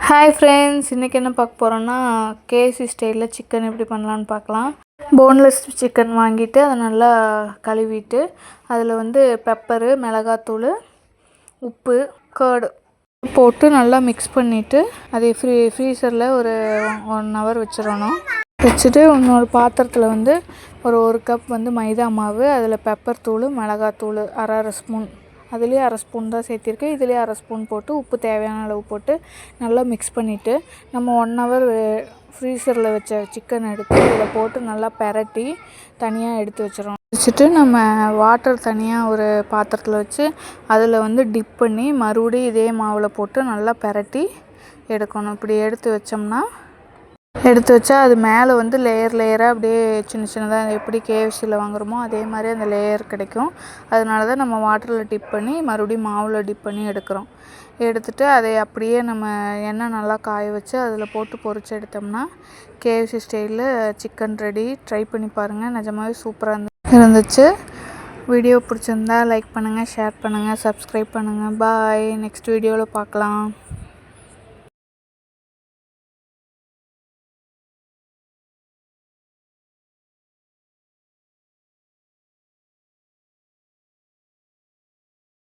Hi friends, இன்றைக்கி என்ன பார்க்க போகிறோன்னா கேஎஃப்சி ஸ்டைலில் சிக்கன் எப்படி பண்ணலான்னு பார்க்கலாம். போன்லெஸ் சிக்கன் வாங்கிட்டு அதை நல்லா கழுவிட்டு அதில் பெப்பரு, மிளகாத்தூள், உப்பு, கர்டு போட்டு நல்லா மிக்ஸ் பண்ணிவிட்டு அதை ஃப்ரீசரில் ஒரு 1 ஹவர் வச்சிடணும். வச்சுட்டு இன்னொரு பாத்திரத்தில் ஒரு கப் மைதா மாவு, அதில் பெப்பர் தூள், மிளகாத்தூள் அரை ஸ்பூன், அதுலேயே அரை ஸ்பூன் தான் சேர்த்திருக்கேன், இதுலேயே அரை ஸ்பூன் போட்டு உப்பு தேவையான அளவு போட்டு நல்லா மிக்ஸ் பண்ணிவிட்டு நம்ம 1 ஹவர் ஃப்ரீசரில் வச்ச சிக்கன் எடுத்து இதில் போட்டு நல்லா பெரட்டி தனியாக எடுத்து வச்சுட்டு நம்ம வாட்டர் தனியாக ஒரு பாத்திரத்தில் வச்சு அதில் டிப் பண்ணி மறுபடியும் இதே மாவில் போட்டு நல்லா பெரட்டி எடுக்கணும். இப்படி எடுத்து வச்சா அது மேலே லேயராக அப்படியே சின்ன சின்னதாக எப்படி கேஎஃப்சியில் வாங்குகிறோமோ அதே மாதிரி அந்த லேயர் கிடைக்கும். அதனால தான் நம்ம வாட்டரில் டிப் பண்ணி மறுபடியும் மாவில் டிப் பண்ணி எடுக்கிறோம். எடுத்துகிட்டு அதை அப்படியே நம்ம எண்ணெய் நல்லா காய வச்சு அதில் போட்டு பொரிச்சு எடுத்தோம்னா கேஎஃப்சி ஸ்டைலில் சிக்கன் ரெடி. ட்ரை பண்ணி பாருங்கள், நிஜமாகவே சூப்பராக இருந்துச்சு. வீடியோ பிடிச்சிருந்தா லைக் பண்ணுங்கள், ஷேர் பண்ணுங்கள், சப்ஸ்கிரைப் பண்ணுங்கள். பாய். நெக்ஸ்ட் வீடியோவில் பார்க்கலாம்.